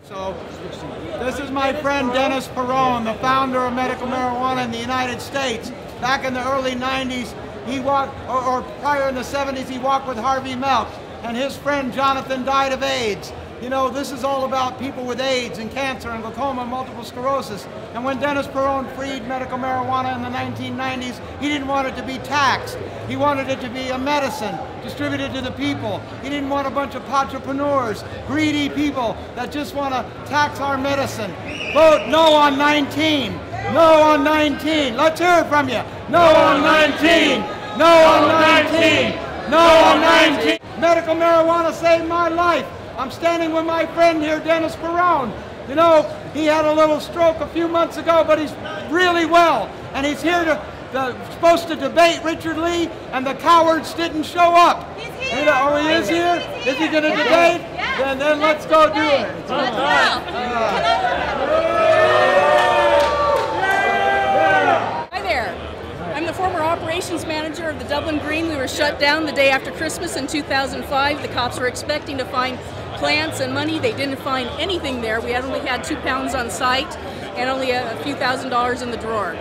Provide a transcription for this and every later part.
So, this is my friend Dennis Peron, the founder of medical marijuana in the United States. Back in the early 90s, he walked, or prior in the 70s, he walked with Harvey Milk, and his friend Jonathan died of AIDS. You know, this is all about people with AIDS and cancer and glaucoma and multiple sclerosis. And when Dennis Peron freed medical marijuana in the 1990s, he didn't want it to be taxed. He wanted it to be a medicine distributed to the people. He didn't want a bunch of entrepreneurs, greedy people that just want to tax our medicine. Vote no on 19. No on 19. Let's hear it from you. No on 19. No on 19. No on 19. Medical marijuana saved my life. I'm standing with my friend here, Dennis Peron. You know, he had a little stroke a few months ago, but he's really well. And he's here supposed to debate Richard Lee, and the cowards didn't show up. He's here. Oh, he is here? Is he going to debate? Yeah. Then let's go do it. Let's go. Hi there. I'm the former operations manager of the Dublin Green. We were shut down the day after Christmas in 2005. The cops were expecting to find plants and money. They didn't find anything there. We only had 2 pounds on site and only a few $1,000s in the drawer.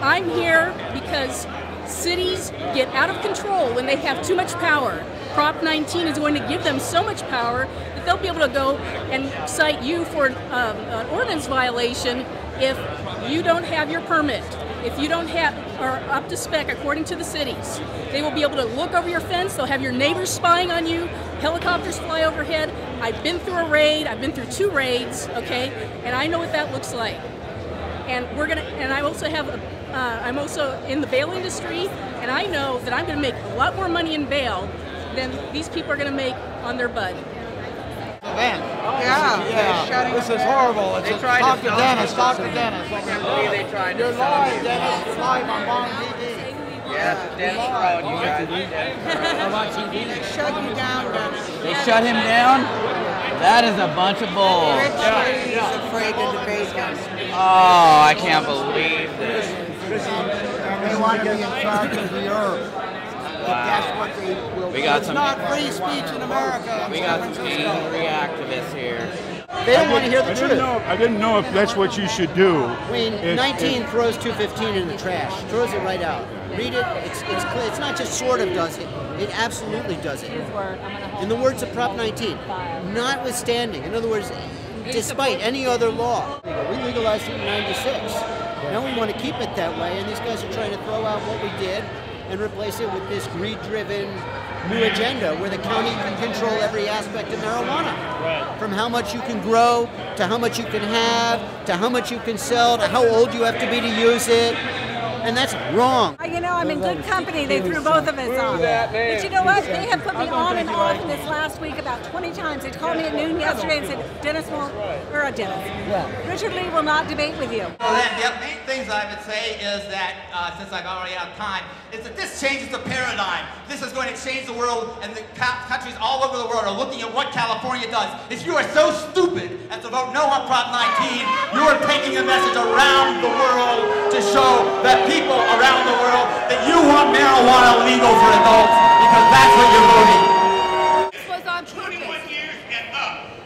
I'm here because cities get out of control when they have too much power. Prop 19 is going to give them so much power that they'll be able to go and cite you for an ordinance violation if you don't have your permit. If you don't have, are up to spec according to the cities. They will be able to look over your fence, they'll have your neighbors spying on you, helicopters fly overhead. I've been through a raid, I've been through 2 raids, okay, and I know what that looks like. And I also have, I'm also in the bail industry, and I know that I'm gonna make a lot more money in bail than these people are gonna make on their bud. Yeah. This is horrible. Talk to Dennis. Talk to Dennis. I can't believe they tried to You're live, Dennis. You're live on Bond TV. Yes, Dennis Peron, you guys. I watch TV. They shut you down, Dennis. They shut him down? That is a bunch of bull. He's afraid to debate him. Oh, I can't believe this. They want to be in charge of the earth. That's what they will do. It's not free speech in America. We got some angry activists here. They don't want to hear the truth. I didn't know if that's what you should do. I mean, 19 throws 215 in the trash, throws it right out. Read it, it's clear. It's not just sort of does it, it absolutely does it. In the words of Prop 19, notwithstanding, in other words, despite any other law. We legalized it in 96. Now we want to keep it that way, and these guys are trying to throw out what we did and replace it with this greed-driven new agenda where the county can control every aspect of marijuana. Right. From how much you can grow, to how much you can have, to how much you can sell, to how old you have to be to use it. And that's wrong. You know, I'm in good company. They threw both of us on. But you know what? They have put me on and off in this last week about 20 times. They called me at noon yesterday and said, Dennis won't, or Dennis, Richard Lee will not debate with you. Well, the main things I would say is that, since I've already out of time, is that this changes the paradigm. This is going to change the world, and the countries all over the world are looking at what California does. If you are so stupid as to vote no on Prop 19, you are taking a message around the world to show that people around the world that you want marijuana legal for adults because that's what you're voting. This was on purpose.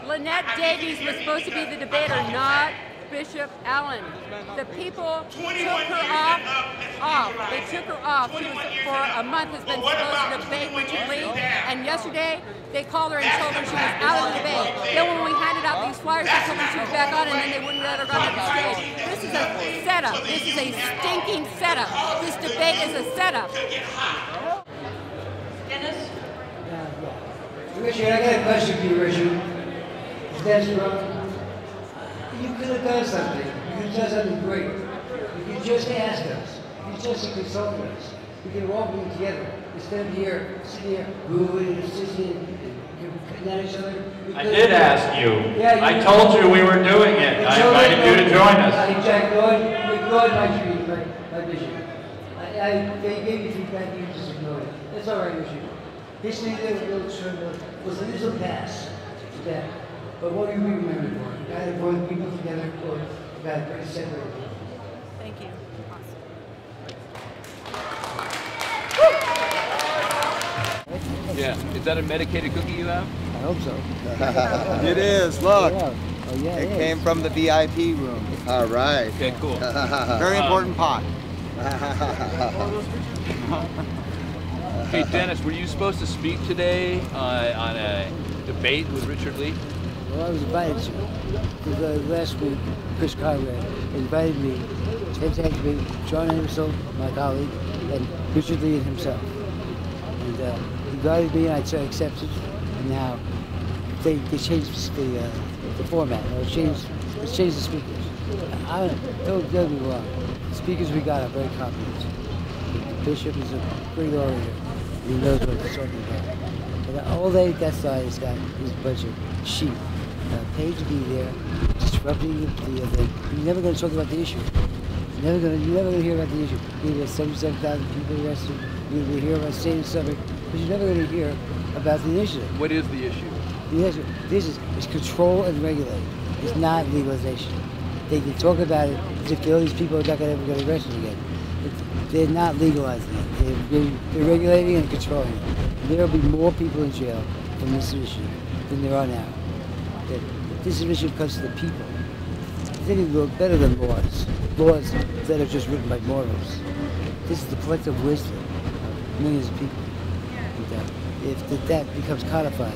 Lynette Davies was supposed to be the debater, not Bishop Allen. The people took her off. They took her off. She was, for a month, has been supposed to debate Richard Lee, and yesterday they called her and told her she was out of the debate. Then when we handed out these flyers, they told her she was back on, and then they wouldn't let her go to the stage. This is a setup. This is a stinking setup. This debate is a setup. Dennis? Richard, I got a question for you, Richard. Is that wrong? You could have done something. You could have done something great. You could just ask us. You could just consult us. We could have all been together. Instead of here, sitting here, booing and sitting and cutting at each other. I did ask you. Yeah, I told you we were doing it. I invited you to join us. I ignored my dream, my vision. They gave you feedback, you just ignored it. That's all right, Richard. History was a little past to that. But what do you remember for? You got to bring people together, or you got to bring separate people. Thank you. Yeah. Is that a medicated cookie you have? I hope so. It is. Look. Oh, yeah, It came from the VIP room. All right. Okay, cool. Very important pot. Hey, Dennis, were you supposed to speak today on a debate with Richard Lee? Well, I was invited to. Because last week, Chris Conrad invited me to contact me, John Anderson, my colleague, and Richard Lee and himself. And he invited me, and I accepted. And now they changed the format. Let's change the speakers. Don't get me wrong. The speakers we got are very competent. The bishop is a great orator. He knows what he's talking about. And all that side has got is a bunch of sheep. Paid to be there, disrupting the thing. You're never going to talk about the issue. You're never going to hear about the issue. You're going to get 77,000 people arrested. You're going to hear about state and subject, but you're never going to hear about the initiative. What is the issue? The issue, this is control and regulate. It's not legalization. They can talk about it as if all these people are not going to ever get arrested again. They're not legalizing it. They're regulating and controlling it. There will be more people in jail from this issue than there are now. This issue comes to the people. They need to look better than laws that are just written by mortals. This is the collective wisdom of millions of people. And if that becomes codified,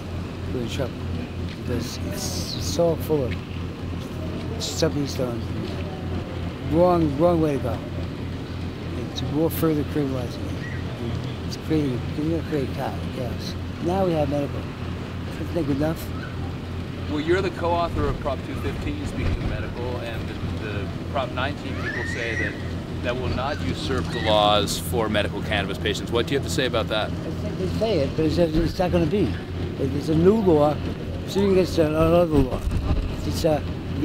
we're in trouble. Because it's so full of stepping stones. Wrong way to go. It's more further criminalizing it. It's going to create chaos. Now we have medical. Isn't that good enough? Well, you're the co-author of Prop 215, speaking of medical, and the Prop 19 people say that will not usurp the laws for medical cannabis patients. What do you have to say about that? They say it, but it's not going to be. It's a new law sitting against another law. It's the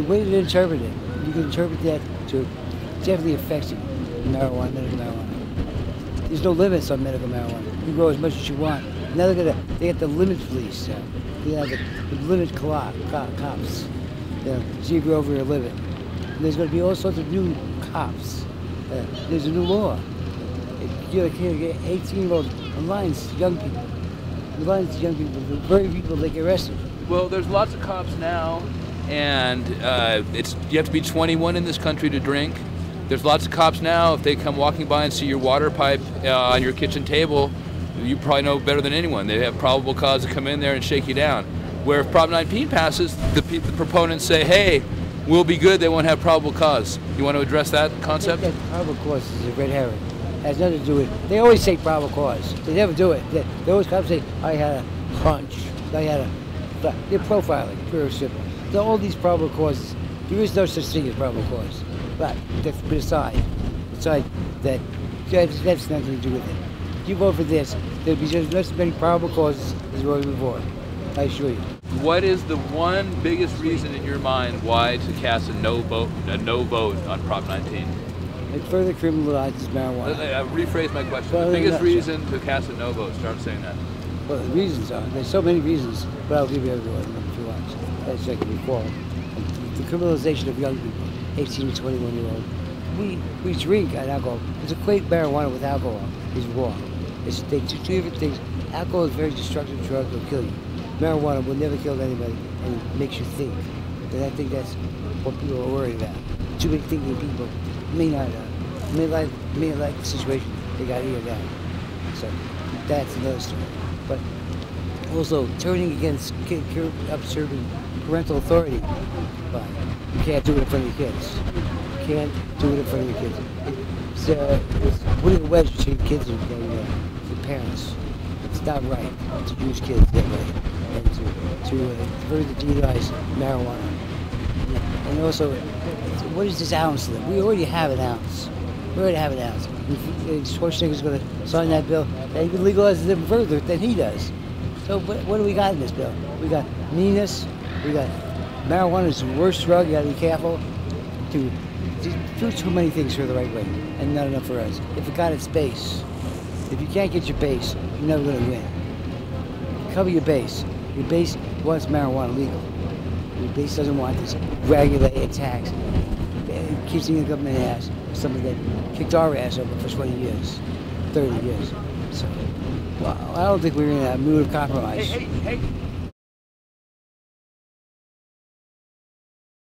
way to interpret it. You can interpret that to definitely affecting medical marijuana. There's no limits on medical marijuana. You can grow as much as you want. Now they got the limit police. They have the limit cops. So you go over your limit. And there's going to be all sorts of new cops. There's a new law. You can't get 18-year-olds, young people. The very people that get arrested. Well, there's lots of cops now, and you have to be 21 in this country to drink. There's lots of cops now. If they come walking by and see your water pipe on your kitchen table, you probably know better than anyone. They have probable cause to come in there and shake you down. Where if Prop 19 passes, the proponents say, hey, we'll be good, they won't have probable cause. You want to address that concept? I think that probable cause is a red herring. It has nothing to do with it. They always say probable cause. They never do it. They always come and say, I had a hunch. They're profiling, pure simple. So all these probable causes, there is no such thing as probable cause. But that's aside that that's nothing to do with it. You vote for this, there'll be just as many probable causes as there were before. I assure you. What is the one biggest reason in your mind why to cast a no vote on Prop 19? It further criminalizes marijuana. Rephrase my question. The biggest reason to cast a no vote. Start saying that. Well, the reasons are, there's so many reasons, but I'll give you every one of them if you want. That's like recall. The criminalization of young people, 18 to 21-year-old. We drink alcohol. To equate marijuana with alcohol is wrong. They do two different things. Alcohol is a very destructive drug, it'll kill you. Marijuana will never kill anybody, and it makes you think. And I think that's what people are worried about. Too many thinking people may like the situation they got here now. So that's another story. But also turning against upserving parental authority. But you can't do it in front of your kids. You can't do it in front of your kids. It's putting a wedge between kids and the parents. It's not right to use kids that way and to further demonize marijuana. And also, what is this ounce limit? We already have an ounce. Schwarzenegger's going to sign that bill that he can legalize it even further than he does. So what do we got in this bill? We got meanness. We got marijuana is the worst drug. You got to be careful to do too many things for the right way and not enough for us. If it got its base, if you can't get your base, you're never going to win. Cover your base. Your base wants marijuana legal. Your base doesn't want this regulated tax. It keeps the government ass. Something that kicked our ass over for 20 years, 30 years. So, well, I don't think we're in a mood of compromise. Hey.